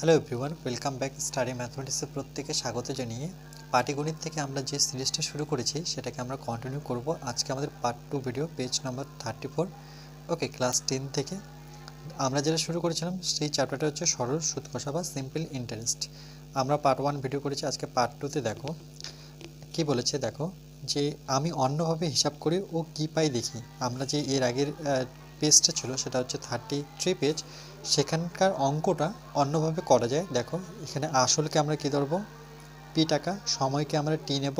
Hello everyone, welcome back study ম্যাথমেটিক্সে প্রত্যেকে স্বাগত জানিয়ে পাটিগণিত থেকে আমরা যে সিরিজটা শুরু করেছি সেটাকে আমরা কন্টিনিউ করব। আজকে আমাদের পার্ট 2 ভিডিও, পেজ নাম্বার 34। ওকে, ক্লাস 10 থেকে আমরা যেটা শুরু করেছিলাম সেই চ্যাপ্টারটা হচ্ছে সরল সুদ কষা বা সিম্পল ইন্টারেস্ট। আমরা পার্ট 1 ভিডিও করেছি, আজকে পার্ট 2তে দেখো কি বলেছে। দেখো যে আমি অন্যভাবে হিসাব করে ও কি পাই দেখি। আমরা যে এর আগের পেজটা ছিল সেটা হচ্ছে 33 পেজ, সেখানকার অঙ্কটা অন্যভাবে করা যায়। দেখো এখানে আসলকে আমরা কি ধরবো, পি টাকা, সময়কে আমরা টি নেব,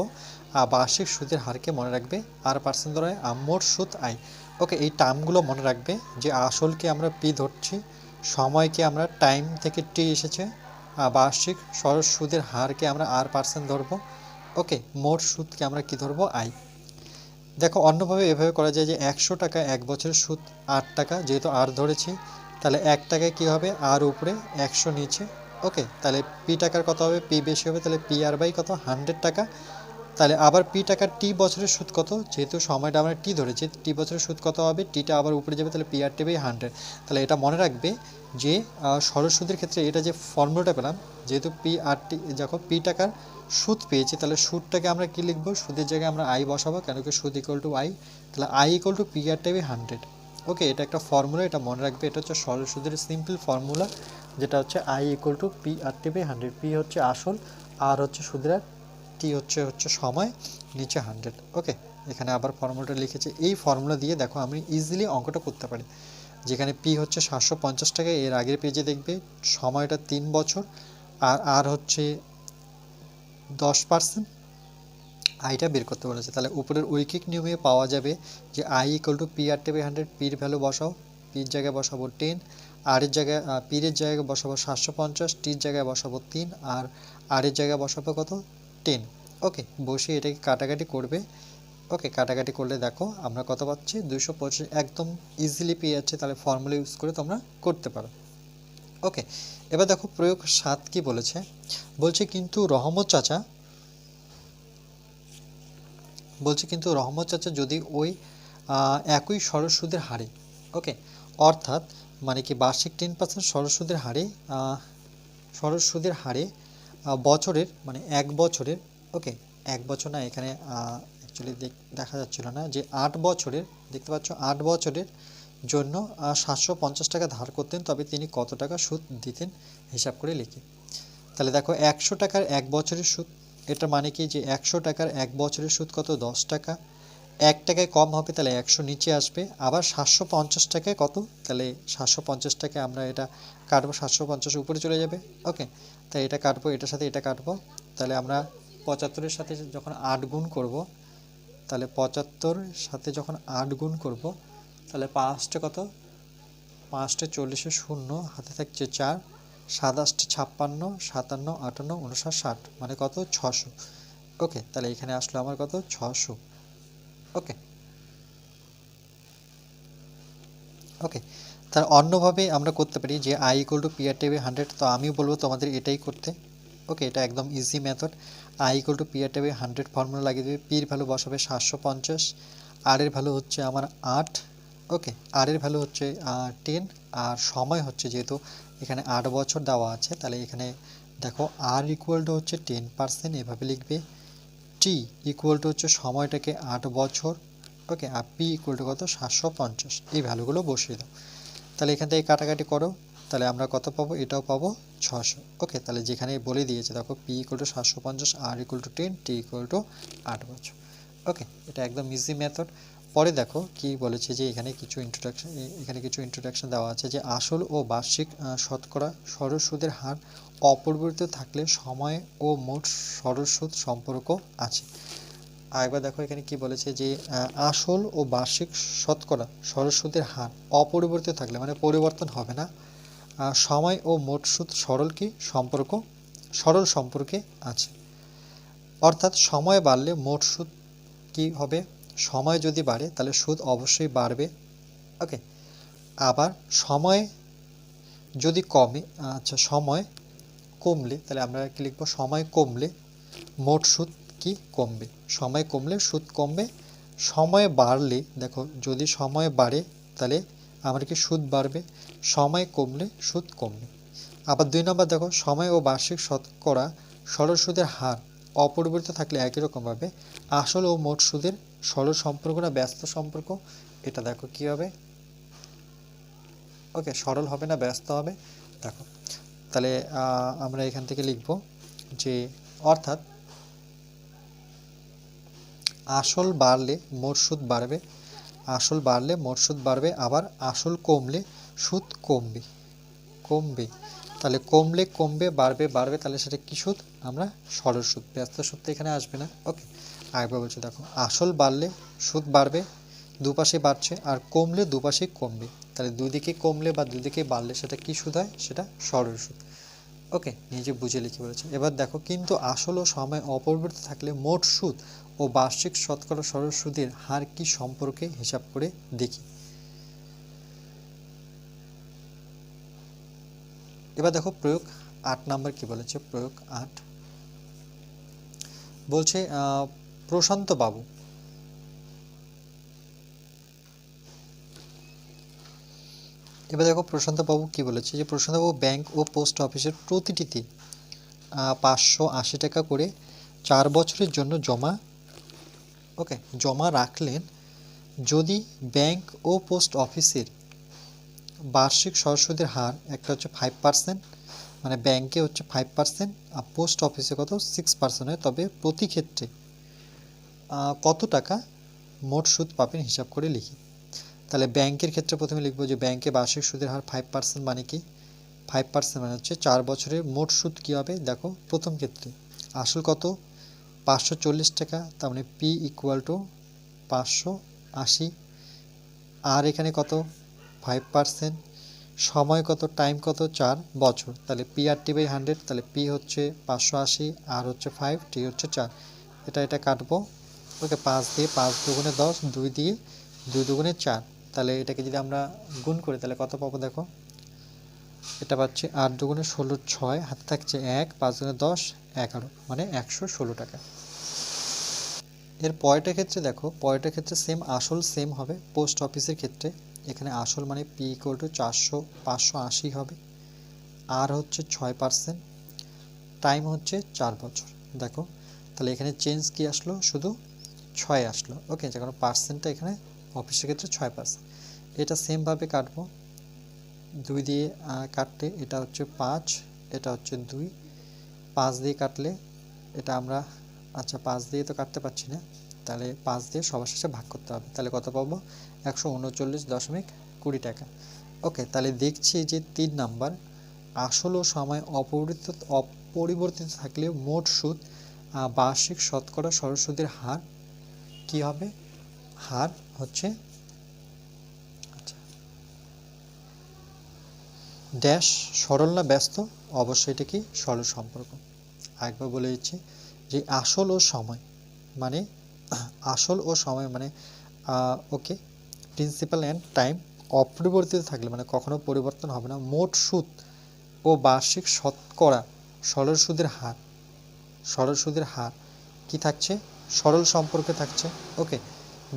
আর বার্ষিক সুদের হারকে মনে রাখবে আর পার্সেন্ট ধরে মোট সুদ আয়। ওকে, এই টার্মগুলো মনে রাখবে যে আসলকে আমরা পি ধরছি, সময়কে আমরা টাইম থেকে টি এসেছে, আর বার্ষিক সরল সুদের হারকে আমরা আর পার্সেন্ট ধরবো। ওকে, মোট সুদকে আমরা কি ধরবো, আই। দেখো অন্যভাবে এভাবে করা যায় যে 100 টাকা এক বছরের সুদ 8 টাকা, যেহেতু আর ধরেছি তাহলে 1 টাকায় কী হবে, আর উপরে 100 নিচে। ওকে, তাহলে পি টাকার কত হবে, পি বেশি হবে, তাহলে পি আর বাই কত 100 টাকা। তাহলে আবার পি টাকার টি বছরের সুদ কত, যেহেতু সময়টা আমরা টি ধরেছি, টি বছরের সুদ কত হবে, টিটা আবার উপরে যাবে, তাহলে পি আর টি বাই 100। তাহলে এটা মনে রাখবে যে সরল সুদের ক্ষেত্রে এটা যে ফর্মুলাটা পেলাম, যেহেতু পি আর টি, দেখো পি টাকার সুদ পেয়েছি, তাহলে সুদটাকে আমরা কি লিখবো, সুদের জায়গায় আমরা আই বসাবো, কেন কি সুদ ইকুয়াল টু আই, তাহলে I equal to P R T by 100। Okay, এটা একটা ফর্মুলা, এটা মনে রাখবে। এটা হচ্ছে সরল সুদের সিম্পল ফর্মুলা, যেটা হচ্ছে I equal to P R T by 100। P হচ্ছে আসল, আর হচ্ছে সুদের, টি হচ্ছে সময়, নিচে 100। ওকে, এখানে আবার ফর্মুলাটা লিখেছে। এই ফর্মুলা দিয়ে দেখো আমি ইজিলি অঙ্কটা করতে পারি। যেখানে পি হচ্ছে 750 টাকা, এর আগের পেজে দেখবে সময়টা 3 বছর, আর হচ্ছে 10%, আইটা বের করতে বলেছে। তাহলে উপরের ঐকিক নিয়মে পাওয়া যাবে যে I equal to P R T by 100। পির ভ্যালু বসাও, পির জায়গায় বসাবো 10, আর এর জায়গায় পির জায়গায় বসাবো 750, টির জায়গায় বসাবো 3, আর এর জায়গায় বসাবো কত, 10। ওকে, বসে এটাকে কাটাকাটি করবে। ওকে, কাটাকাটি করলে দেখো আমরা কত পাচ্ছি, 225 একদম ইজিলি পেয়ে যাচ্ছে। তাহলে ফর্মুলা ইউজ করে তোমরা করতে পারো। ওকে, এবার দেখো প্রয়োগ 7 কি বলেছে, বলছে কিন্তু রহমত চাচা যদি ওই একই সরল সুদের হারে, ওকে, অর্থাৎ মানে কি বার্ষিক 10% সরল সুদের হারে বছরের, মানে এক বছরের, ওকে, এক বছর না, এখানে অ্যাকচুয়ালি দেখা যাচ্ছিল না, যে 8 বছরের, দেখতে পাচ্ছ 8 বছরের জন্য 750 টাকা ধার করতেন, তবে তিনি কত টাকা সুদ দিতেন হিসাব করে লিখি। তাহলে দেখো 100 টাকার এক বছরের সুদ, এটা মানে কি যে 100 টাকার এক বছরের সুদ কত, 10 টাকা। 1 টাকায় কম হবে, তাহলে 100 নিচে আসবে। আবার 750 টাকায় কত, তাহলে 750 টাকায় আমরা এটা কাটবো, 750 উপরে চলে যাবে। ওকে, তাই এটা কাটবো, এটার সাথে এটা কাটবো। তাহলে আমরা 75-এর সাথে যখন 8 গুণ করব, তাহলে 75-এর সাথে যখন 8 গুণ করব, তাহলে 5টা কত, 5টে 40-এ 0, হাতে থাকছে 4, 7 8 56, 57 58 59 60, মানে কত, 600। ওকে, তাহলে এখানে আসলো আমার কত, 600। ওকে, ওকে, তার অন্যভাবে আমরা করতে পারি যে I equal to P R T by 100। তো আমি বলবো তোমাদের এটাই করতে। ওকে, এটা একদম easy method. I equal to P R T by 100 formula লাগিয়ে দেবে। পির ভ্যালু বসাবে 750, আর এর ভ্যালু হচ্ছে আমার 8। ওকে, আর এর ভ্যালু হচ্ছে 10, আর সময় হচ্ছে, যেহেতু এখানে 8 বছর দেওয়া আছে, তাহলে এখানে দেখো আর ইকুয়াল টু হচ্ছে 10%, এভাবে লিখবে। টি ইকুয়াল টু হচ্ছে সময়টাকে 8 বছর। ওকে, আর পি ইকুয়াল টু কত, 750। এই ভ্যালুগুলো বসিয়ে দাও। তাহলে এখান থেকে কাটাকাটি করো, তাহলে আমরা কত পাবো, এটাও পাবো 600। ওকে, তাহলে যেখানে বলে দিয়েছে দেখো P equal to 750, R equal to 10, T equal to 8 বছর। ওকে, এটা একদম ইজি মেথড। পরে দেখো কি বলেছে যে এখানে কিছু ইন্ট্রোডাকশন দেওয়া আছে যে আসল ও বার্ষিক শতকরা সরল সুদের হার অপরিবর্তিত থাকলে সময় ও মোট সরল সুদ সম্পর্ক আছে। আরেকবার দেখো এখানে কি বলেছে যে আসল ও বার্ষিক শতকরা সরল সুদের হার অপরিবর্তিত থাকলে, মানে পরিবর্তন হবে না, সময় ও মোট সুদ সরল সম্পর্কে আছে। অর্থাৎ সময় বাড়লে মোট সুদ কি হবে, সময় যদি বাড়ে তাহলে সুদ অবশ্যই বাড়বে। ওকে, আবার সময় যদি কমে, আচ্ছা সময় কমলে, তাহলে আমরা কি লিখবো, সময় কমলে মোট সুদ কি কমবে, সময় কমলে সুদ কমবে। সময় বাড়লে, দেখো যদি সময় বাড়ে তাহলে আমার কি সুদ বাড়বে, সময় কমলে সুদ কমবে। আবার 2 নম্বর দেখো, সময় ও বার্ষিক শতকরা সরল সুদের হার অপরিবর্তিত থাকলে একই রকমভাবে আসল ও মোট সুদের সরল সম্পর্ক না ব্যস্ত সম্পর্ক, এটা দেখো কি হবে, ওকে সরল হবে না ব্যস্ত হবে। দেখো তাহলে আমরা এখান থেকে লিখব যে অর্থাৎ আসল বাড়লে মোট সুদ বাড়বে, আসল বাড়লে মোট সুদ বাড়বে, আবার আসল কমলে সুদ কমবে, কমবে। তাহলে কমলে কমবে, বাড়বে বাড়বে, তাহলে সেটা কি সুদ, আমরা সরল সুদ, ব্যস্ত সুদ তো এখানে আসবে না। ওকে, আরেকবার বলছি দেখো, আসল বাড়লে সুদ বাড়বে, দুপাশে বাড়ছে, আর কমলে দুপাশেই কমবে, তাহলে দুদিকে কমলে বা দুদিকে বাড়লে সেটা কি সুদ হয়, সেটা সরল সুদ। ওকে, নিজে বুঝে লিখে বলেছে। এবার দেখো, কিন্তু আসল ও সময় অপরিবর্তিত থাকলে মোট সুদ ও বার্ষিক শতকরা সরল সুদের হার কি সম্পর্কে হিসাব করে দেখি। এবার দেখো প্রয়োগ 8 নাম্বার কি বলেছে, প্রয়োগ 8 বলছে প্রশান্ত বাবু, এবার দেখো প্রশান্ত বাবু কি বলেছে, যে প্রশান্ত বাবু ব্যাংক ও পোস্ট অফিসের প্রতিটিতে 580 টাকা করে 4 বছরের জন্য জমা রাখলেন। যদি ব্যাংক ও পোস্ট অফিসের বার্ষিক সরল সুদের হার একটা হচ্ছে 5%, মানে ব্যাংকে হচ্ছে 5% আর পোস্ট অফিসে কত 6% হয়, তবে প্রতি ক্ষেত্রে কত টাকা মোট সুদ পাবেন হিসাব করে লিখি। তাহলে ব্যাংকের ক্ষেত্রে প্রথমে লিখবো যে ব্যাংকে বার্ষিক সুদের হার 5%, মানে কি 5% মানে হচ্ছে 4 বছরের মোট সুদ কী হবে। দেখো প্রথম ক্ষেত্রে আসল কত 540 টাকা, তার মানে পি ইকুয়াল টু 580, আর এখানে কত 5%, সময় কত, টাইম কত 4 বছর, তাহলে পি আর টি বাই 100, তাহলে পি হচ্ছে 580, আর হচ্ছে 5, টি হচ্ছে 4, এটা কাটবো। ওকে, 5 দিয়ে 5 দুগুণে 10, 2 দিয়ে 2 দুগুণে 4, তাহলে এটাকে যদি আমরা গুণ করি তাহলে কত পাবো, দেখো এটা পাচ্ছি 8 দুগুণে 16, 6 হাতে থাকছে 1, 5 দুগুণে 10, 11, মানে 116 টাকা। এর পরেরটার ক্ষেত্রে দেখো, পরেরটার ক্ষেত্রে সেম, আসল সেম হবে। পোস্ট অফিসের ক্ষেত্রে এখানে আসল মানে পি ইকুয়াল টু 580 হবে, আর হচ্ছে 6%, টাইম হচ্ছে 4 বছর। দেখো তাহলে এখানে চেঞ্জ কি আসলো, শুধু 6 আসলো। ওকে, যে কোনো পার্সেন্টটা এখানে অফিসের ক্ষেত্রে 6%, এটা সেমভাবে কাটবো 2 দিয়ে কাটলে এটা হচ্ছে 5, এটা হচ্ছে 2, 5 দিয়ে কাটলে এটা আমরা, আচ্ছা 5 দিয়ে তো কাটতে পারছি না, তাহলে 5 দিয়ে সবার শেষে ভাগ করতে হবে, তাহলে কত পাবো 139.20 টাকা। ওকে, তাহলে দেখছি যে 3 নাম্বার, আসল ও সময় অপরিবর্তিত থাকলে মোট সুদ বার্ষিক শতকরা সরল সুদের হার কি হবে, হার হচ্ছে ড্যাশ সরল না ব্যস্ত, অবশ্যই এটা কি সরল সম্পর্ক। আরেকবার বলে দিচ্ছি যে আসল ও সময় মানে ওকে, প্রিন্সিপাল অ্যান্ড টাইম অপরিবর্তিত থাকলে মানে কখনো পরিবর্তন হবে না, মোট সুদ ও বার্ষিক শতকরা সরল সুদের হার কি থাকছে, সরল সম্পর্কে থাকছে। ওকে,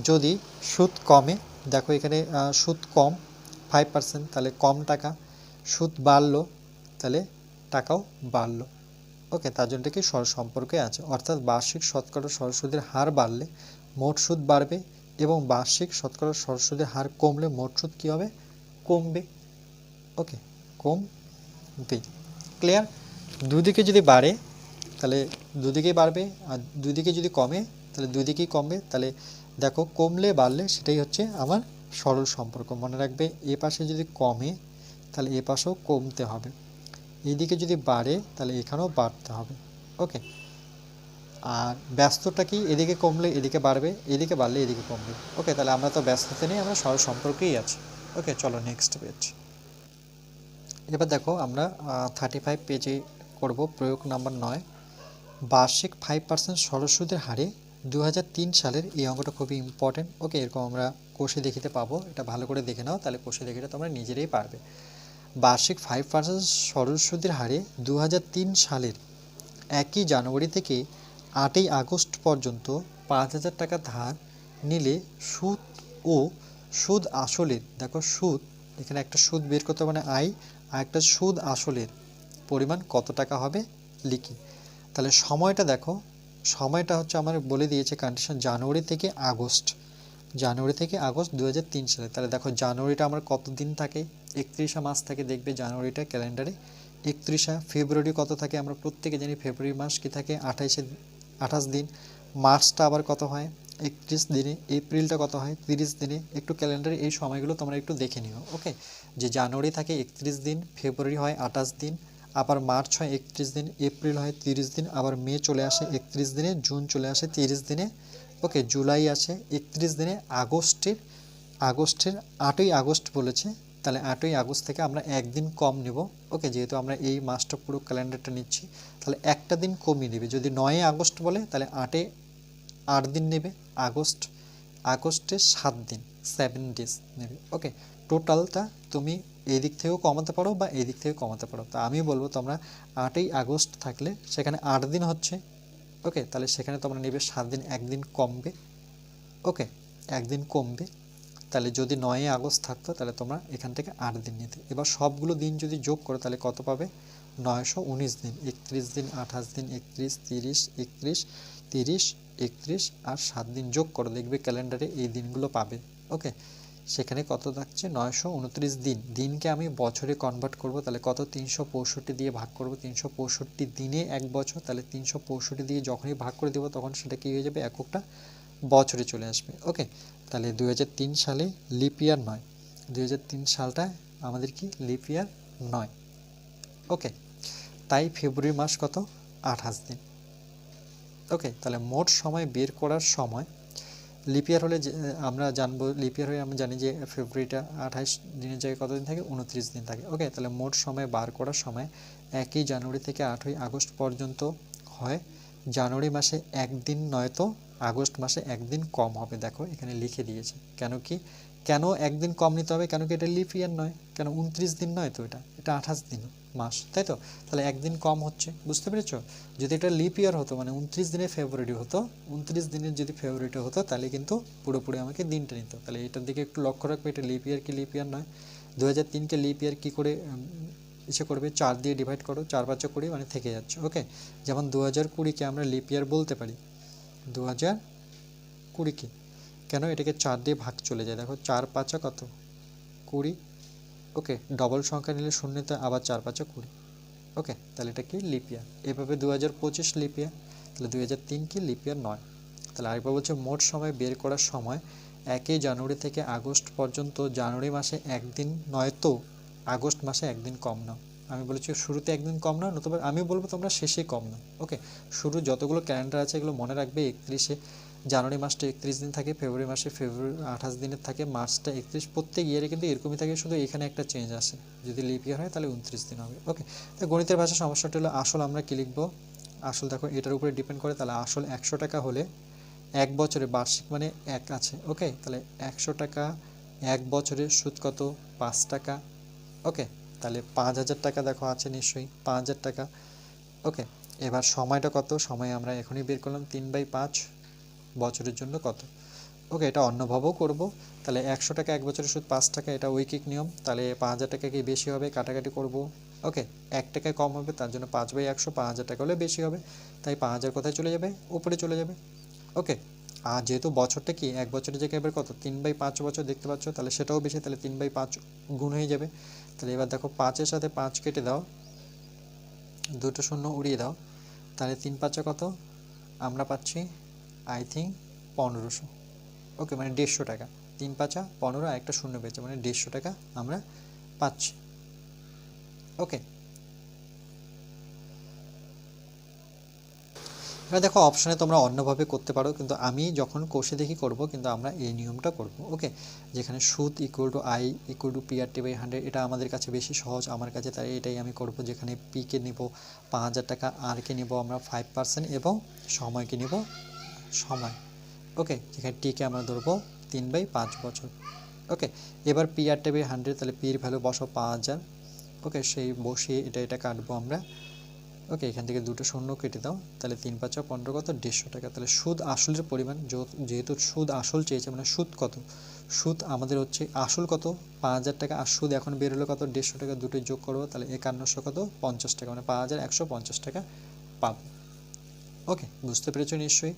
যদি সুদ কমে, দেখো এখানে সুদ কম 5%, তাহলে কম টাকা, সুদ বাড়লো তাহলে টাকাও বাড়লো। ওকে, তার জন্য কি সরল সম্পর্কে আছে, অর্থাৎ বার্ষিক শতকরা সরল সুদের হার বাড়লে মোট সুদ বাড়বে, এবং বার্ষিক শতকরা সরল সুদের হার কমলে মোট সুদ কী হবে, কমবে। ওকে, কমবে। ক্লিয়ার? দুদিকে যদি বাড়ে তাহলে দুদিকেই বাড়বে, আর দুদিকে যদি কমে তাহলে দুদিকেই কমবে। তাহলে দেখো কমলে বাড়লে সেটাই হচ্ছে আমার সরল সম্পর্ক। মনে রাখবে, এ পাশে যদি কমে তাহলে এ পাশেও কমতে হবে, এইদিকে যদি বাড়ে তাহলে এখানেও বাড়তে হবে। ওকে, আর ব্যস্তটা কি, এদিকে কমলে এদিকে বাড়বে, এদিকে বাড়লে এদিকে কমবে। ওকে, তাহলে আমরা তো ব্যস্ততা নেই, আমরা সরল সম্পর্কেই আছি। ওকে, চলো নেক্সট পেজ। এবার দেখো আমরা 35 পেজে করব প্রয়োগ নাম্বার 9, বার্ষিক 5% সরল সুদের হারে 2003 সালের, এই অঙ্কটা খুবই ইম্পর্টেন্ট। ওকে, এরকম আমরা কোষে দেখিতে পাবো, এটা ভালো করে দেখে নাও, তাহলে কোষে দেখিতে তোমরা নিজেরাই পারবে। বার্ষিক 5% সরল সুদের হারে 2003 সালের 1 জানুয়ারি থেকে 8 আগস্ট পর্যন্ত 5,000 টাকা ধার নিলে সুদ ও সুদ আসলের, দেখো সুদ এখানে একটা সুদ বের করতে মানে আয়, আর একটা সুদ আসলের পরিমাণ কত টাকা হবে লিখি। তাহলে সময়টা দেখো, সময়টা হচ্ছে আমার বলে দিয়েছে কন্ডিশন জানুয়ারি থেকে আগস্ট, জানুয়ারি থেকে আগস্ট 2003 সালে। তাহলে দেখো জানুয়ারিটা আমার কত দিন থাকে, 31 মাস থাকে, দেখবে জানুয়ারিটা ক্যালেন্ডারে 31। ফেব্রুয়ারি কত থাকে আমরা প্রত্যেকে জানি, ফেব্রুয়ারি মাস কি থাকে 28 দিন। মার্চটা আবার কত হয় 31 দিনে। এপ্রিলটা কত হয় 30 দিনে। একটু ক্যালেন্ডারে এই সময়গুলো তোমরা একটু দেখে নিও। ওকে, যে জানুয়ারি থাকে 31 দিন, ফেব্রুয়ারি হয় 28 দিন, আবার মার্চ হয় 31 দিন, এপ্রিল হয় 30 দিন, আবার মে চলে আসে 31 দিনে, জুন চলে আসে 30 দিনে, ওকে, জুলাই আসে 31 দিনে, আগস্টের 8ই আগস্ট বলেছে, তাহলে 8ই আগস্ট থেকে আমরা একদিন কম নেব। ওকে, যেহেতু আমরা এই মাসটা পুরো ক্যালেন্ডারটা নিচ্ছি, তাহলে একটা দিন কমিয়ে নেবে। যদি 9ই আগস্ট বলে তাহলে 8 দিন নেবে, আগস্টে 7 দিন 7 ডেজ নেবে। ওকে, টোটালটা তুমি এই দিক থেকেও কমাতে পারো বা এই দিক থেকেও কমাতে পারো। তা আমি বলবো তোমরা 8ই আগস্ট থাকলে সেখানে 8 দিন হচ্ছে, ওকে, তাহলে সেখানে তোমরা নেবে 7 দিন, একদিন কমবে। ওকে, একদিন কমবে। তাহলে যদি 9ই আগস্ট থাকতো তাহলে তোমরা এখান থেকে 8 দিন নিতে। এবার সবগুলো দিন যদি যোগ করো তাহলে কত পাবে, 919 দিন। 31 দিন, 28 দিন, 31, 30, 31, 30, 31 আর 7 দিন যোগ করো, দেখবে ক্যালেন্ডারে এই দিনগুলো পাবে। ওকে, সেখানে কত থাকছে 929 দিন। দিনকে আমি বছরে কনভার্ট করব, তাহলে কত 365 দিয়ে ভাগ করব, 365 দিনে এক বছর, তাহলে 365 দিয়ে যখনই ভাগ করে দেবো তখন সেটা কী হয়ে যাবে, এককটা বছরে চলে আসবে। ওকে, তাহলে 2003 সালে লিপ ইয়ার নয়, 2003 সালটা আমাদের কি লিপ ইয়ার নয়। ওকে, তাই ফেব্রুয়ারি মাস কত 28 দিন। ওকে, তাহলে মোট সময় বের করার সময় লিপ ইয়ার হলে আমরা জানবো, লিপ ইয়ার হয়ে আমরা জানি যে ফেব্রুয়ারিটা 28 দিনের জায়গায় কত দিন থাকে, 29 দিন থাকে। ওকে, তাহলে মোট সময় বার করার সময় 1ই জানুয়ারি থেকে 8ই আগস্ট পর্যন্ত হয়। জানুয়ারি মাসে একদিন নয়তো আগস্ট মাসে একদিন কম হবে। দেখো এখানে লিখে দিয়েছে, কেন একদিন কম নিতে হবে, কেন কি এটা লিপ ইয়ার নয়, কেন 29 দিন নয় তো, এটা 28 দিন মাস, তাই তো, তাহলে একদিন কম হচ্ছে। বুঝতে পেরেছ? যদি এটা লিপ ইয়ার হতো মানে 29 দিনের ফেব্রুয়ারি হতো, 29 দিনের যদি ফেব্রুয়ারিটা হতো তাহলে কিন্তু পুরোপুরি আমাকে দিনটা নিত। তাহলে এটার দিকে একটু লক্ষ্য রাখবে, এটা লিপ ইয়ার কি লিপ ইয়ার নয়। 2003কে লিপ ইয়ার কী করে ইসে করবে, 4 দিয়ে ডিভাইড করো, 4 5 20 মানে থেকে যাচ্ছে। ওকে, যেমন 2020কে আমরা লিপ ইয়ার বলতে পারি, 2020কে কেন, এটাকে 4 দিয়ে ভাগ চলে যায়। দেখো 4 5 কত 20। ওকে, ডবল সংখ্যা নিলে শূন্যতে আবার 4 5 20। ওকে, তাহলে এটা কি লিপ ইয়ার। এভাবে 2025 লিপ ইয়ার, তাহলে 2003 কি লিপ ইয়ার নয়। তাহলে আরেকবার বলছে মোট সময় বের করার সময় 1ই জানুয়ারি থেকে আগস্ট পর্যন্ত জানুয়ারি মাসে একদিন নয়তো আগস্ট মাসে একদিন কম নাও। আমি বলেছি শুরুতে একদিন কম নাও, নতুবা আমি বলবো তোমরা শেষে কম নাও। ওকে, শুরু যতগুলো ক্যালেন্ডার আছে এগুলো মনে রাখবে। 31 জানুয়ারি মাসটা 31 দিন থাকে, ফেব্রুয়ারি মাসে 28 দিনের থাকে, মার্চটা 31, প্রত্যেক ইয়ারে কিন্তু এরকমই থাকে, শুধু এখানে একটা চেঞ্জ আসে, যদি লিপ ইয়ার হয় তাহলে 29 দিন হবে। ওকে, তো গণিতের ভাষা সমস্যাটা হলো আসল আমরা কী লিখবো, আসল দেখো এটার উপরে ডিপেন্ড করে। তাহলে আসল 100 টাকা হলে এক বছরে বার্ষিক মানে 1 আছে। ওকে, তাহলে 100 টাকা এক বছরে সুদ কত 5 টাকা। ওকে, তাহলে 5000 টাকা দেখো আছে নিশ্চয়ই 5000 টাকা। ওকে, এবার সময়টা কত, সময় আমরা এখনই বের করলাম 3/5 বছরের জন্য কত। ওকে, এটা অন্যভাবেও করব। তাহলে 100 টাকা এক বছরের সুদ 5 টাকা, এটা ঐকিক নিয়ম। তাহলে 5000 টাকা কি বেশি হবে, কাটাকাটি করব। ওকে, 1 টাকায় কম হবে, তার জন্য 5/100, 5000 টাকা হলে বেশি হবে, তাই 5000 কোথায় চলে যাবে, উপরে চলে যাবে। ওকে, আর যেহেতু বছরটা কি এক বছরের জায়গায় এবার কত 3/5 বছর দেখতে পাচ্ছ, তাহলে সেটাও বেশি, তাহলে 3/5 গুণ হয়ে যাবে। তাহলে এবার দেখো 5-এর সাথে 5 কেটে দাও, দুটো শূন্য উড়িয়ে দাও, তাহলে 3 5 কত আমরা পাচ্ছি আই থিঙ্ক 1500। ওকে, মানে 150 টাকা, 3 5 15 আর একটা শূন্য পেয়েছে, মানে 150 টাকা আমরা পাচ্ছি। ওকে, এবার দেখো অপশানে তোমরা অন্যভাবে করতে পারো, কিন্তু আমি যখন কোষে দেখি করব, কিন্তু আমরা এই নিয়মটা করব। ওকে, যেখানে সুদ equal to I equal two PRT/100, এটা আমাদের কাছে বেশি সহজ আমার কাছে, তাই এটাই আমি করব। যেখানে পিকে নিব 5000 টাকা, আরকে নিব আমরা 5% এবং সময়কে নিব সময়। ওকে, যেখানে টিকে আমরা ধরবো 3/5 বছর। ওকে, এবার PRT/100, তাহলে পির ভ্যালু বসো 5000। ওকে, সেই বসিয়ে এটা কাটবো আমরা। ওকে, এখান থেকে দুটো শূন্য কেটে দাও, তাহলে 3 5 15 কত 150 টাকা। তাহলে সুদ আসলের পরিমাণ, যেহেতু সুদ আসল চেয়েছে মানে সুদ কত, সুদ আমাদের হচ্ছে আসল কত 5,000 টাকা, আর সুদ এখন বের হলো কত 150 টাকা, দুটোই যোগ করবো তাহলে 5100 কত 50 টাকা, মানে 5150 টাকা পাবো। ওকে, বুঝতে পেরেছো নিশ্চয়ই।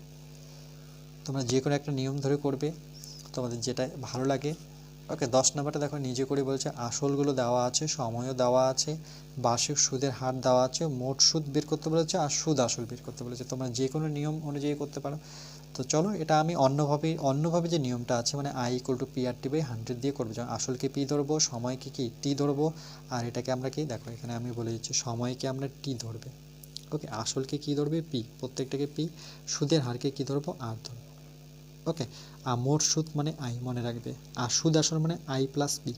তোমরা যে কোনো একটা নিয়ম ধরে করবে, তোমাদের যেটা ভালো লাগে। ওকে, 10 নাম্বারটা দেখো নিজে করে বলছে আসলগুলো দেওয়া আছে, সময়ও দেওয়া আছে, বার্ষিক সুদের হার দেওয়া আছে, মোট সুদ বের করতে বলেছে আর সুদ আসল বের করতে বলেছে। তোমরা যে কোনো নিয়ম অনুযায়ী করতে পারো। তো চলো এটা আমি অন্যভাবে যে নিয়মটা আছে মানে I equal to P R T by 100 দিয়ে করবো। যেমন আসলকে পি ধরবো, সময়কে কি টি ধরবো, আর এটাকে আমরা কি দেখো এখানে আমি বলে দিচ্ছি সময়কে আমরা টি ধরবে। ওকে, আসলকে কি ধরবে পি, প্রত্যেকটাকে পি, সুদের হারকে কি ধরবো আর ধরবো। ওকে, আর মোট সুদ মানে আই মনে রাখবে, আর সুদ আসল মানে আই প্লাস পি।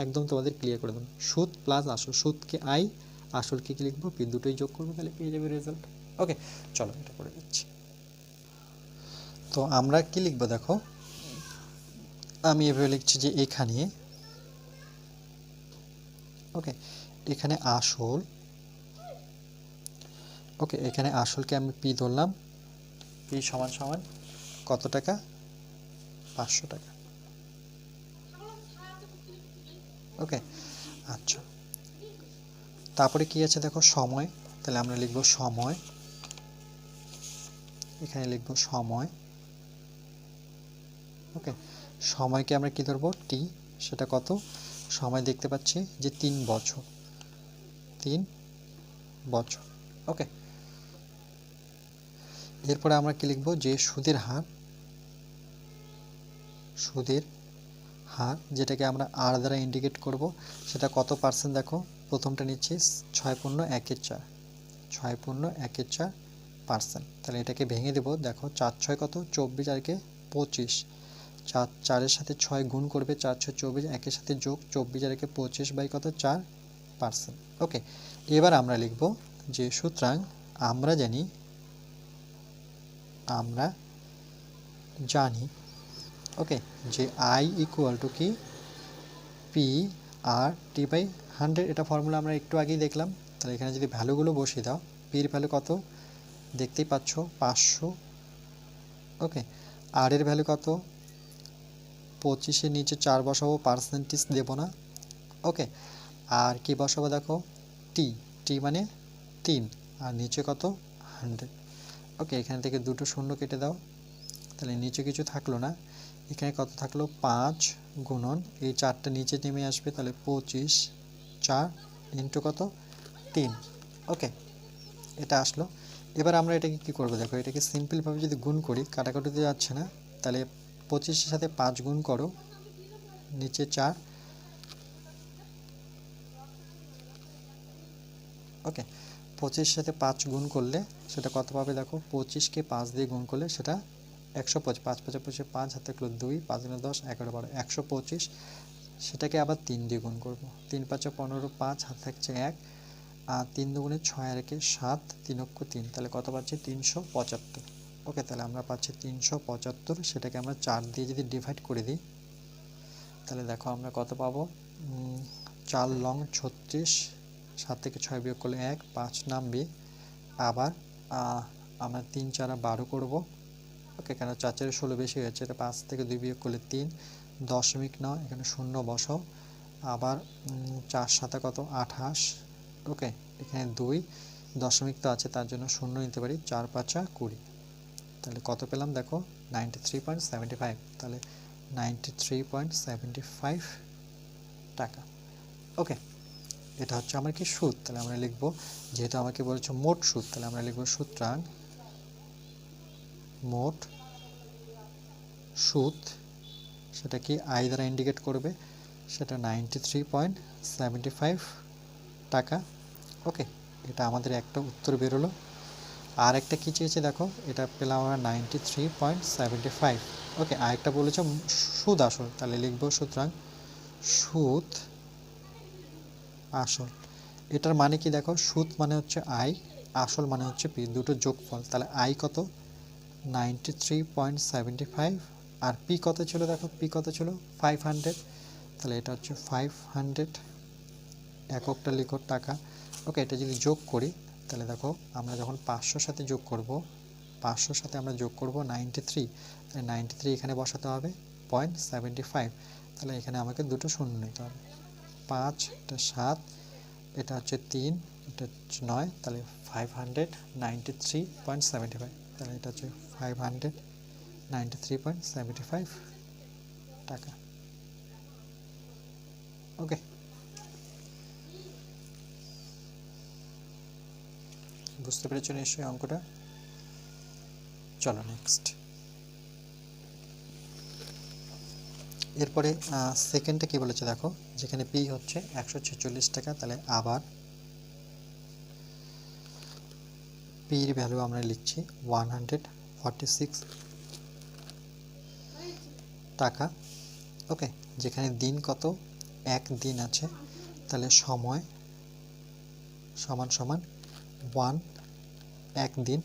একদম তোমাদের ক্লিয়ার করে দেবো, সুদ প্লাস আসল, সুদকে আই, আসলকে কি লিখবো পি, দুটোই যোগ করবো তাহলে পেয়ে যাবে রেজাল্ট। ওকে, চলো এটা করে দিচ্ছি। তো আমরা কি লিখবো দেখো, আমি এভাবে লিখছি যে এখানে, ওকে এখানে আসল, ওকে এখানে আসলকে আমি পি ধরলাম, পি সমান সমান কত টাকা 500 টাকা। ওকে, আচ্ছা তারপরে কি আছে দেখো সময়, তাহলে আমরা লিখব সময়, এখানে লিখব সময়। ওকে, সময়কে আমরা কি ধরবো টি, সেটা কত সময় দেখতে পাচ্ছি যে 3 বছর, 3 বছর। ওকে, এরপরে আমরা কি লিখব যে সুদের হার, সুদের হার যেটাকে আমরা আর দ্বারা ইন্ডিকেট করব, সেটা কত পার্সেন্ট দেখো, প্রথমটা নিচ্ছি 6.1/4, 6.1/4%। তাহলে এটাকে ভেঙে দেব, দেখো 4 6 কত 24 আর কে 25, 4 সাথে 6 গুণ করবে, 4 6 24, একের সাথে যোগ 24 আর একে 25 বাই কত 4%। ওকে, এবার আমরা লিখব যে সুতরাং আমরা জানি ওকে যে আই ইকুয়াল টু কি পি আর টি বাই 100, এটা ফর্মুলা আমরা একটু আগেই দেখলাম। তাহলে এখানে যদি ভ্যালুগুলো বসিয়ে দাও, পির ভ্যালু কত দেখতেই পাচ্ছ 500, ওকে আর এর ভ্যালু কত 25-এর নিচে 4 বসাবো, পার্সেন্টেজ দেব না। ওকে, আর কি বসাবো দেখো টি, টি মানে 3, আর নিচে কত 100। ওকে, এখান থেকে দুটো শূন্য কেটে দাও, তাহলে নিচে কিছু থাকলো না, এখানে কত থাকলো 5 গুণন এই 4টা নিচে নেমে আসবে, তাহলে 25 4 ইন্টু কত 3। ওকে, এটা আসলো। এবার আমরা এটাকে কি করব দেখো, এটাকে সিম্পলভাবে যদি গুণ করি, কাটাকাটিতে যাচ্ছে না, তাহলে 25-এর সাথে 5 গুণ করো, নিচে 4। ওকে, 25-এর সাথে 5 গুণ করলে সেটা কত পাবে দেখো, 25-কে 5 দিয়ে গুণ করলে সেটা 125, 5 5 25 5 হাতে থাকলো 2, 5 10 11 12 125, সেটাকে আবার 3 দিয়ে গুণ করব, 3 5 15, 5 হাতে থাকছে 1, আর 3 দুগুণে 6 আর একে 7, 3 অক্ষ 3, তাহলে কত পাচ্ছি 375। ওকে, তাহলে আমরা পাচ্ছি 375, সেটাকে আমরা 4 দিয়ে যদি ডিভাইড করে দিই, তাহলে দেখো আমরা কত পাবো, 4 লং 36, 7 থেকে 6 বিয়োগ করলে 1, 5 নামবে, আবার আমরা 3 4 12 করব। ওকে, কেন 4 4 16 বেশি হয়েছে, এটা 5 থেকে 2 বিয়োগ করলে 3, দশমিক নাও, এখানে শূন্য বসাও, আবার 4 7 কত 28। ওকে, এখানে 2 দশমিক তো আছে, তার জন্য শূন্য নিতে পারি, 4 5 20, তাহলে কত পেলাম দেখো 93.75, তাহলে 93.75 টাকা। ওকে, এটা হচ্ছে আমার কি সুদ, তাহলে আমরা লিখব, যেহেতু আমাকে বলেছে মোট সুদ, তাহলে আমরা লিখব সুতরাং মোট সুদ, সেটা কি আই দ্বারা ইন্ডিকেট করবে, সেটা 93.75 টাকা। ওকে, এটা আমাদের একটা উত্তর বেরোলো। আর একটা কী চেয়েছে দেখো, এটা পেলাম আমরা 93.75। ওকে, আরেকটা বলেছে সুদ আসল, তাহলে লিখব সুতরাং সুদ আসল। এটার মানে কি দেখো, সুদ মানে হচ্ছে আই, আসল মানে হচ্ছে পি, দুটো যোগফল, তাহলে আই কত 93.75, আর পি কত ছিল দেখো, পি কত ছিল 500, তাহলে এটা হচ্ছে 500, এককটা লিখো টাকা। ওকে, এটা যদি যোগ করি, তাহলে দেখো আমরা যখন 500 সাথে যোগ করব, 500 সাথে আমরা যোগ করব 93, তাহলে 93 এখানে বসাতে হবে, 593.75, তাহলে এখানে আমাকে দুটো শূন্য নিতে হবে, 5 এটা 7 এটা হচ্ছে 3 এটা হচ্ছে 9, তাহলে 593.75, তাহলে এটা হচ্ছে 593.75 টাকা। ওকে, বুঝতে পেরেছো নিশ্চয়ই অঙ্কটা। চলো নেক্সট। এরপরে সেকেন্ডটা কি বলেছে দেখো, যেখানে পি হচ্ছে 146 টাকা, তাহলে আবার পির ভ্যালু আমরা লিখছি 146 টাকা। ওকে, যেখানে দিন কত, এক দিন আছে, তাহলে সময় সমান সমান 1 এক দিন,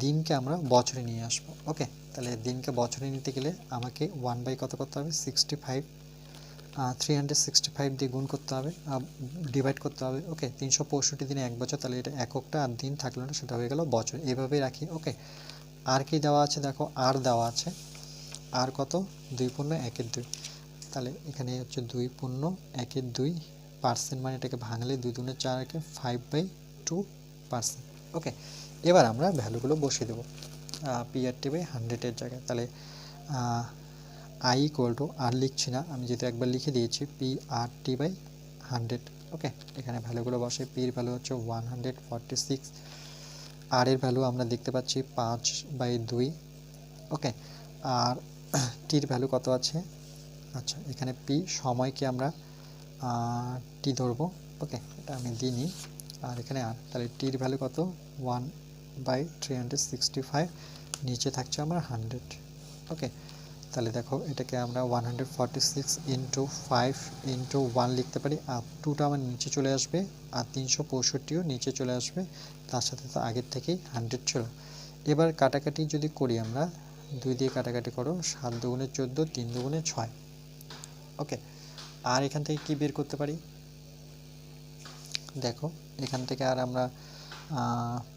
দিনকে আমরা বছরে নিয়ে আসবো। ওকে, তাহলে দিনকে বছরে নিতে গেলে আমাকে 1 বাই কত করতে হবে, 65 365 দিয়ে গুণ করতে হবে, ডিভাইড করতে হবে। ওকে, 365 দিনে এক বছর, তাহলে এটা এককটা আর দিন থাকলো না, সেটা হয়ে গেল বছর। এইভাবেই রাখি। ওকে, আর কি দেওয়া আছে দেখো, আর দেওয়া আছে, আর কত, 2 পূর্ণ 1/2, তাহলে এখানে হচ্ছে 2 পূর্ণ 1/2 পার্সেন্ট, মানে এটাকে ভাঙলে 2 দুগুণে 4 একে 5/2%। ওকে, এবার আমরা ভ্যালুগুলো বসিয়ে দেবো PRT বাই 100-এর জায়গায়। তাহলে আই ইকুয়াল টু, আর লিখছি না আমি, যেহেতু একবার লিখে দিয়েছি, PRT বাই 100। ওকে, এখানে ভ্যালুগুলো বসে, পির ভ্যালু হচ্ছে 146, আর এর ভ্যালু আমরা দেখতে পাচ্ছি 5/2। ওকে, আর টির ভ্যালু কত আছে, আচ্ছা এখানে পি সময়কে আমরা টি ধরবো। ওকে, এটা আমি দিইনি, আর এখানে আর, তাহলে টির ভ্যালু কত, 1/365, নিচে থাকছে আমার 100। ওকে, তাহলে দেখো এটাকে আমরা 146 ইন্টু 5 ইন্টু 1 লিখতে পারি, আর 2টা আমার নিচে চলে আসবে, আর 365ও নিচে চলে আসবে, তার সাথে তো আগের থেকেই 100 ছিল। এবার কাটাকাটি যদি করি আমরা, 2 দিয়ে কাটাকাটি করো, 7 দুগুণে 14, 3 দুগুণে 6। ওকে, আর এখান থেকে কি বের করতে পারি দেখো, এখান থেকে আর আমরা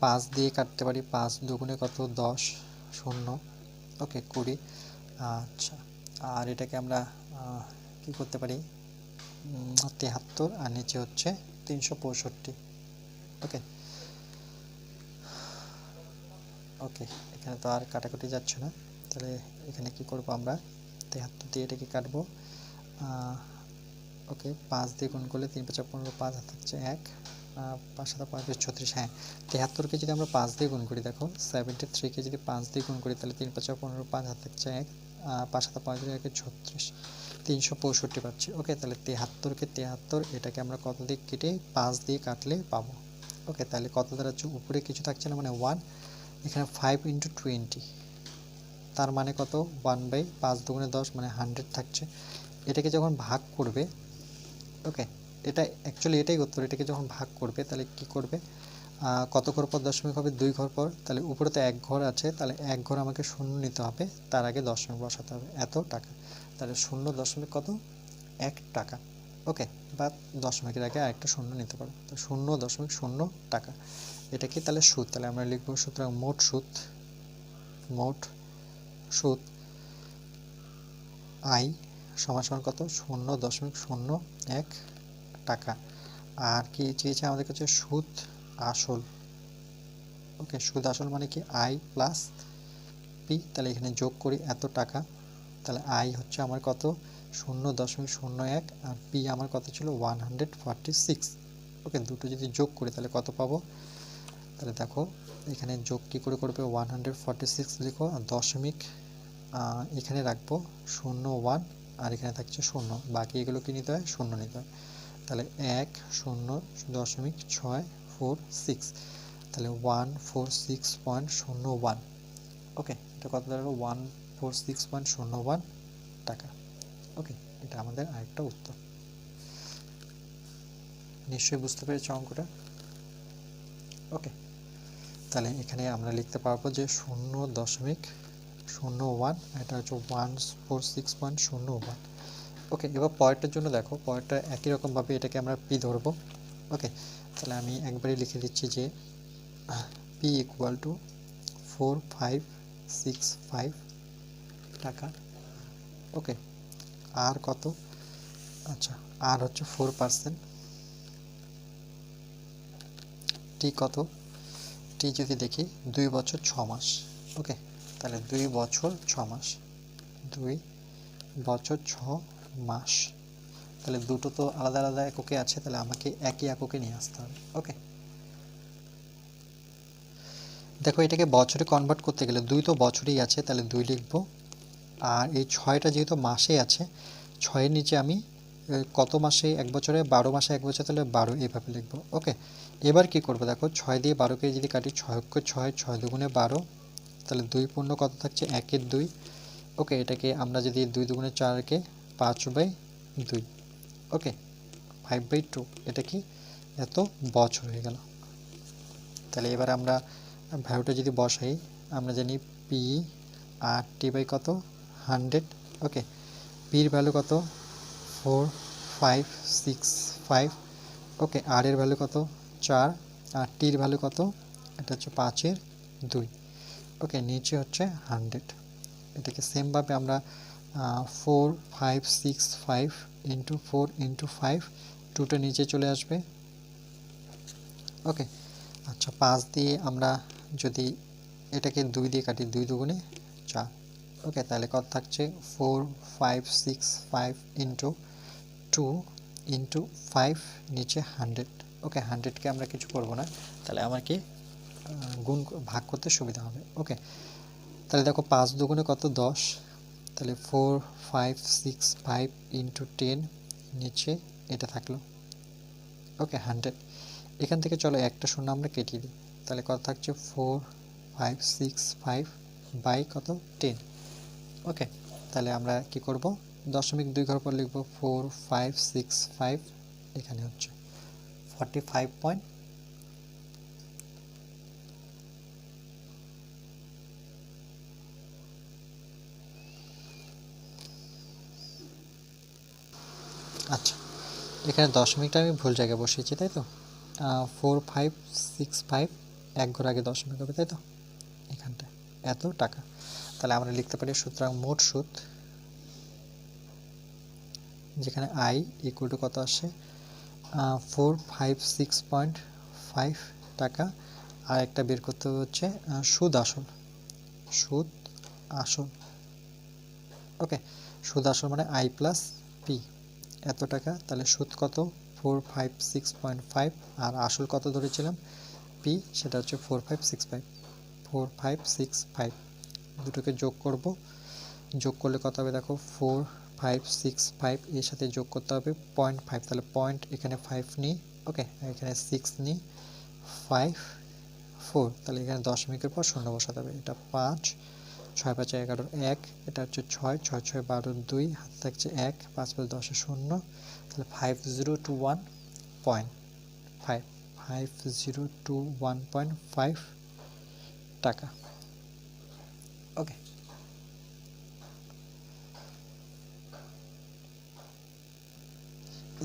5 দিয়ে কাটতে পারি, 5 দুগুণে কত, 10, 0, ওকে 20। আচ্ছা, আর এটাকে আমরা কি করতে পারি, 73, আর নিচে হচ্ছে 365। ওকে, ওকে, এখানে তো আর কাটাকুটি যাচ্ছে না, তাহলে এখানে কি করব আমরা, 73 দিয়ে এটাকে কাটবো। ওকে, 5 দিয়ে গুণ করলে 3 5 15, 5 হাতে হচ্ছে 1, 5 7 5 36। হ্যাঁ, 73কে যদি আমরা 5 দিয়ে গুণ করি, দেখো 73কে যদি 5 দিয়ে গুণ করি, তাহলে 3 5 15, 5 হাতে হচ্ছে 1, 5 7 5 1 36, 365 পাচ্ছি। ওকে, তাহলে 73কে 73, এটাকে আমরা কত দিয়ে কেটে 5 দিয়ে কাটলে পাবো। ওকে, তাহলে কত দাঁড়াচ্ছে, উপরে কিছু থাকছে না, মানে 1, এখানে 5 × 20, তার মানে কত, 1/5 দুগুণে 10, মানে 100 থাকছে। এটাকে যখন ভাগ করবে, ওকে, এটা অ্যাকচুয়ালি এটাই উত্তর, এটাকে যখন ভাগ করবে তাহলে কি করবে, কত ঘর পর দশমিক হবে, 2 ঘর পর, তাহলে উপরে তো 1 ঘর আছে, তাহলে 1 ঘর আমাকে শূন্য নিতে হবে, তার আগে দশমিক বসাতে হবে, এত টাকা, তাহলে 0 দশমিক কত, 1 টাকা। ওকে, বা দশমিকের আগে আরেকটা শূন্য নিতে পারো, তো 0.0 টাকা। এটা কি তাহলে সুদ, তাহলে আমরা লিখবো, সুতরাং মোট সুদ আই সমান সমান কত, 0.01 টাকা। আর কি চেয়েছে আমাদের কাছে, সুদ আসল। ওকে, সুদ আসল মানে কি, আই প্লাস পি, তাহলে এখানে যোগ করি এত টাকা, তাহলে আই হচ্ছে আমার কত, 0.01, আর পি আমার কত ছিল, 146। ওকে, দুটো যদি যোগ করি তাহলে কত পাবো, তাহলে দেখো এখানে যোগ কি করে করবে, 146 লিখো, আর দশমিক এখানে রাখবো 0 1, আর এখানে থাকছে 0, বাকি এগুলো কি নিতে হয়, শূন্য নিতে হয়, তাহলে 1.0.646, তাহলে 146.01। ওকে, এটা কত দাঁড়ালো, 146.01 টাকা। ওকে, এটা আমাদের আরেকটা উত্তর। নিশ্চয়ই বুঝতে পেরেছ অঙ্কটা। ওকে, তাহলে এখানে আমরা লিখতে পারবো যে 0.01, এটা হচ্ছে 146.01। ওকে, এবার পরেরটার জন্য দেখো, পরেরটা একই রকমভাবে এটাকে আমরা পি ধরবো। ওকে, তাহলে আমি একবারই লিখে দিচ্ছি যে পি ইকুয়াল টু 4565 টাকা। ওকে, আর কত, আচ্ছা আর হচ্ছে 4%, টি কত, টি যদি দেখি 2 বছর 6 মাস। ওকে, তাহলে 2 বছর 6 মাস, 2 বছর 6 মাস। তাহলে দুটো তো আলাদা আলাদা এককে আছে, তাহলে আমাকে একই এককে নিয়ে আসতে হবে। ওকে, দেখো এটাকে বছরে কনভার্ট করতে গেলে 2 তো বছরেই আছে, তাহলে 2 লিখব। আর এই 6টা যেহেতু মাসে আছে, 6-এর নিচে আমি কত মাসে 1 বছরে, 12 মাসে 1 বছর, তাহলে 12 এইভাবে লিখব। ওকে, এবার কি করব, দেখো 6 দিয়ে 12কে যদি কাটি, 6 অক্ষে 6, 6 দুগুণে 12, তাহলে 2 পূর্ণ কত থাকছে, 1-এর 2। ওকে, এটাকে আমরা যদি 2 দুগুণে 4কে 5/2, ওকে 5/2, এটা কি এত বছর হয়ে গেল। তাহলে এবার আমরা ভ্যালুটা যদি বসাই, আমরা জানি পি আর টি বাই কত 100। ওকে, পির ভ্যালু কত 4565। ওকে, আর এর ভ্যালু কত 4, আর টির ভ্যালু কত, এটা হচ্ছে 5/2। ওকে, নিচে হচ্ছে 100। এটাকে সেমভাবে আমরা 4565 ইন্টু 4 ইন্টু 5, 2টা নিচে চলে আসবে। ওকে, আচ্ছা 5 দিয়ে আমরা যদি এটাকে 2 দিয়ে কাটি, 2 দুগুণে 4। ওকে, তাহলে কত থাকছে 4565 ইন্টু 2 ইন্টু 5, নিচে 100। ওকে, 100কে আমরা কিছু করব না, তাহলে আমার কি গুণ ভাগ করতে সুবিধা হবে। ওকে, তাহলে দেখো 5 দুগুণে কত 10, তাহলে 4565 ইন্টু 10, নিচে এটা থাকলো। ওকে 100, এখান থেকে চলো একটা শূন্য আমরা কেটে দিই, তাহলে কত থাকছে 4565 বাই কত 10। ওকে, তাহলে আমরা কি করব, দশমিক 2 ঘর পর লিখব 4565, এখানে হচ্ছে 45 পয়েন্ট। আচ্ছা, এখানে দশমিকটা আমি ভুল জায়গায় বসিয়েছি, তাই তো 4565 এক ঘর আগে দশমিক হবে, তাই তো এখানটায় এত টাকা। তাহলে আমরা লিখতে পারি সুতরাং মোট সুদ, যেখানে আই ইকুয়াল টু কত আসে 456.5 টাকা। আর একটা বের করতে হবে হচ্ছে সুদ আসল, সুদ আসল। ওকে, সুদ আসল মানে আই প্লাস পি, এত টাকা। তাহলে সুদ কত 456.5, আর আসল কত ধরেছিলাম পি, সেটা হচ্ছে 4565। দুটোকে যোগ করব, যোগ করলে কত হবে দেখো 4565, এর সাথে যোগ করতে হবে 0.5, তাহলে পয়েন্ট এখানে 5 নিই। ওকে, এখানে 6 নিই, 5 4, তাহলে এখানে দশমিকের পর শূন্য বসাতে হবে। এটা 5, 6 5 11 1, এটা হচ্ছে 6, 6 6 12 2, হাত থাকছে 1, 5 5 10 শূন্য, তাহলে 5021.5, 5021.5 টাকা। ওকে,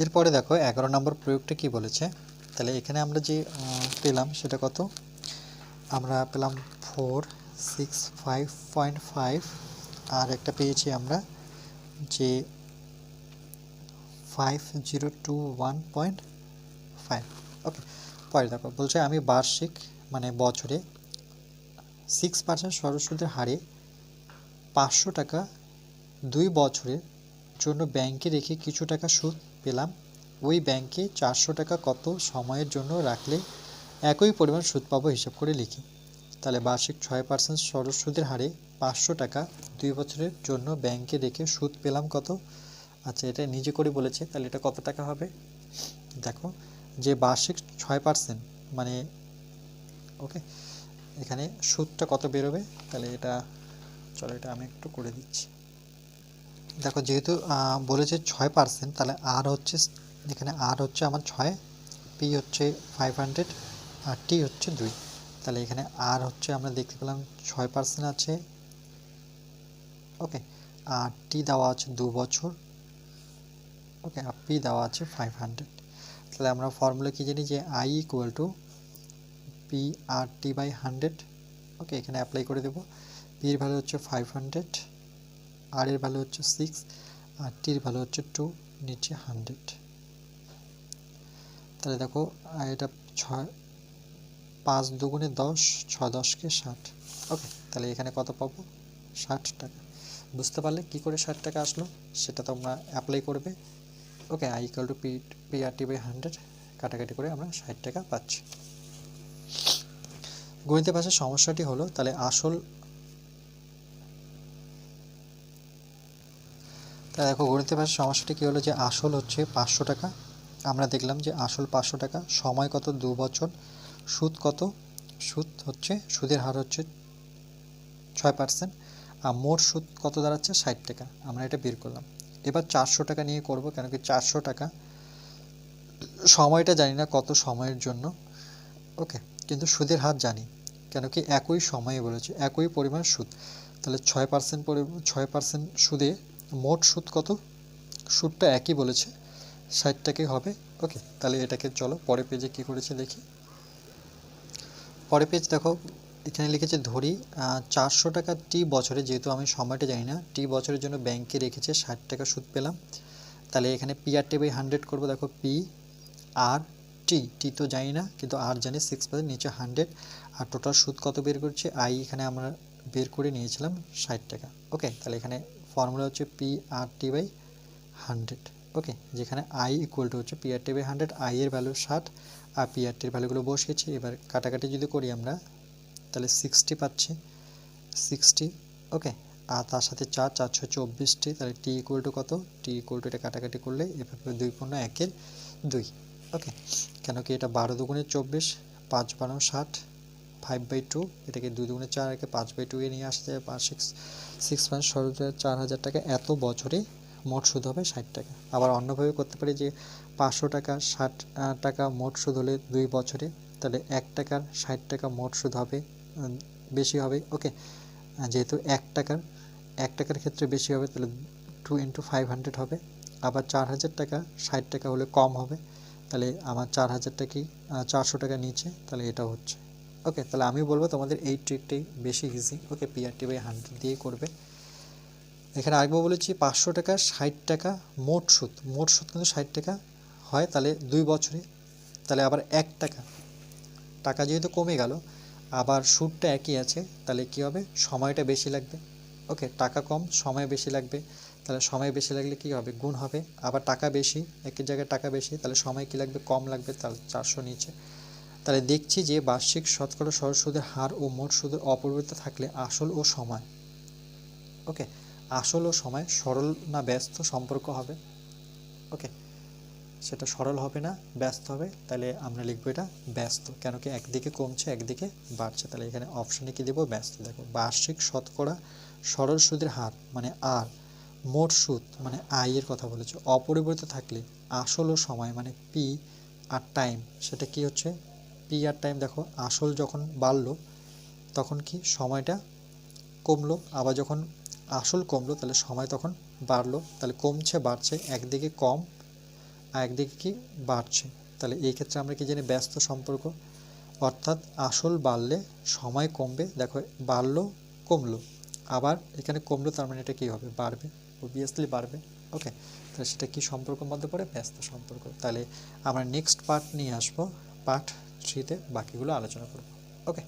এরপরে দেখো 11 নম্বর প্রয়োগটা কি বলেছে। তাহলে এখানে আমরা যে পেলাম সেটা কত, আমরা পেলাম 465.5, আর একটা পেয়েছি আমরা যে 5021.5। ওকে, পরে দেখো বলছে আমি বার্ষিক মানে বছরে 6% সরল সুদের হারে 500 টাকা 2 বছরের জন্য ব্যাংকে রেখে কিছু টাকা সুদ পেলাম। ওই ব্যাংকে 400 টাকা কত সময়ের জন্য রাখলে একই পরিমাণ সুদ পাবো হিসাব করে লিখি। তাহলে বার্ষিক 6% সরল সুদের হারে 500 টাকা 2 বছরের জন্য ব্যাংকে রেখে সুদ পেলাম কত। আচ্ছা, এটা নিজে করে বলেছে, তাহলে এটা কত টাকা হবে দেখো, যে বার্ষিক 6% মানে ওকে, এখানে সুদটা কত বেরোবে, তাহলে এটা চলো এটা আমি একটু করে দিচ্ছি। দেখো যেহেতু বলেছে 6%, তাহলে আর হচ্ছে এখানে আর হচ্ছে আমার 6, পি হচ্ছে 500, আর টি হচ্ছে 2। তাহলে এখানে আর হচ্ছে আমরা দেখতে পেলাম 6% আছে। ওকে, আর টি দেওয়া আছে 2 বছর। ওকে, আর পি দেওয়া আছে 500। তাহলে আমরা ফর্মুলা কি জানি যে I equal to P R T by 100। Okay, এখানে অ্যাপ্লাই করে দেবো। পির ভ্যালু হচ্ছে 500, আর এর ভ্যালু হচ্ছে 6, আর টির ভ্যালু হচ্ছে 2, নিচে 100। তাহলে দেখো এটা 6, 5 দুগুণে 10, 6 10 60। ওকে, তাহলে এখানে কত পাবো? 60 টাকা। বুঝতে পারলে কি করে 60 টাকা আসলো, সেটা তোমরা অ্যাপ্লাই করবে। ওকে, আই ইকুয়াল টু PRT/100 কাটাকাটি করে আমরা 60 টাকা পাচ্ছি। গণিতের ভাষার সমস্যাটি হলো তাহলে আসল, তাহলে দেখো গণিতের ভাষার সমস্যাটি কী হলো যে আসল হচ্ছে 500 টাকা। আমরা দেখলাম যে আসল 500 টাকা, সময় কত 2 বছর, সুদ কত, সুদ হচ্ছে সুদের হার হচ্ছে 6%, আর মোট সুদ কত দাঁড়াচ্ছে 60 টাকা। আমরা এটা বের করলাম। এবার 400 টাকা নিয়ে করব, কেন কি 400 টাকা সময়টা জানি না কত সময়ের জন্য। ওকে, কিন্তু সুদের হার জানি, কেন কি একই সময়ে বলেছে, একই পরিমাণ সুদ। তাহলে 6% সুদে মোট সুদ কত, সুদটা একই বলেছে, 60 টাকাই হবে। ওকে, তাহলে এটাকে চলো পরের পেজে কী করেছে দেখি। পরের পেজ দেখো, এখানে লিখেছে ধরি 400 টাকা টি বছরে, যেহেতু আমি সময়টা জানি না, টি বছরের জন্য ব্যাংকে রেখেছে 60 টাকা সুদ পেলাম। তাহলে এখানে PRT/100 করবো। দেখো পি আর টি তো জানি না, কিন্তু আর জানি 6%, নিচে 100, আর টোটাল সুদ কত বের করছে আই, এখানে আমরা বের করে নিয়েছিলাম 60 টাকা। ওকে, তাহলে এখানে ফর্মুলা হচ্ছে PRT/100। ওকে, যেখানে আই ইকুয়াল টু হচ্ছে PRT/100, আই এর ভ্যালু 60 আর PRTর ভ্যালুগুলো বসিয়েছি। এবার কাটাকাটি যদি করি আমরা, তাহলে 60 পাচ্ছি, 60। ওকে, আর তার সাথে 4 424টি, তাহলে টি ইকুয়াল টু কত, টি ইকুয়াল টু এটা কাটাকাটি করলে এভাবে 2 পূর্ণ 1-এর 2। ওকে, কেন কি এটা 12 দুগুণে 24, 5 12 60, 5/2, এটাকে 2 দুগুণে 4, একে 5/2 এ নিয়ে আসতে 6 5 4000 টাকা। এত বছরে মোট সুদ হবে 60 টাকা। আবার অন্যভাবে করতে পারি যে 500 টাকা 60 টাকা মোট সুদ হলে 2 বছরে, তাহলে 1 টাকার 60 টাকা মোট সুদ হবে, বেশি হবে। ওকে, যেহেতু 1 টাকার ক্ষেত্রে বেশি হবে, তাহলে 2 × 500 হবে। আবার 4000 টাকা 60 টাকা হলে কম হবে, তাহলে আমার 4000 টাকাই 400 টাকা নিচে, তাহলে এটা হচ্ছে। ওকে, তাহলে আমি বলবো তোমাদের এই ট্রিকটাই বেশি ইজি। ওকে, PRT/100 দিয়েই করবে। এখানে আরেকবার বলেছি 500 টাকা 60 টাকা মোট সুদ, মোট সুদ কিন্তু 60 টাকা হয়, তাহলে 2 বছরে। তাহলে আবার 1 টাকা, টাকা যেহেতু কমে গেল, আবার সুদটা একই আছে, তাহলে কি হবে, সময়টা বেশি লাগবে। ওকে, টাকা কম সময় বেশি লাগবে, তাহলে সময় বেশি লাগলে কি হবে, গুণ হবে। আবার টাকা বেশি, একই জায়গায় টাকা বেশি, তাহলে সময় কি লাগবে, কম লাগবে, তাহলে 400 নিচে। তাহলে দেখছি যে বার্ষিক শতকরা সরল সুদের হার ও মোট সুদের অপরিবর্তিত থাকলে আসল ও সময়, ওকে, আসল ও সময় সরল না ব্যস্ত সম্পর্ক হবে। ওকে, সেটা সরল হবে না ব্যস্ত হবে, তাহলে আমরা লিখবো এটা ব্যস্ত, কেন কি একদিকে কমছে একদিকে বাড়ছে। তাহলে এখানে অপশানে কি দেবো, ব্যস্ত। দেখো বার্ষিক শতকরা সরল সুদের হার মানে আর, মোট সুদ মানে আই এর কথা বলেছে, অপরিবর্তিত থাকলে আসল ও সময় মানে পি আর টাইম, সেটা কি হচ্ছে পি আর টাইম। দেখো আসল যখন বাড়লো তখন কি সময়টা কমলো, আবার যখন আসল কমলো তাহলে সময় তখন বাড়লো। তাহলে কমছে বাড়ছে, একদিকে কম আর একদিকে কি বাড়ছে, তাহলে এই ক্ষেত্রে আমরা কি জানি, ব্যস্ত সম্পর্ক। অর্থাৎ আসল বাড়লে সময় কমবে। দেখো বাড়লো কমলো, আবার এখানে কমলো, তার মানে এটা কী হবে, বাড়বে, অবভিয়াসলি বাড়বে। ওকে, তাহলে সেটা কি সম্পর্কের মধ্যে পড়ে, ব্যস্ত সম্পর্ক। তাহলে আমরা নেক্সট পার্ট নিয়ে আসবো, পার্ট 3-তে বাকিগুলো আলোচনা করব। ওকে।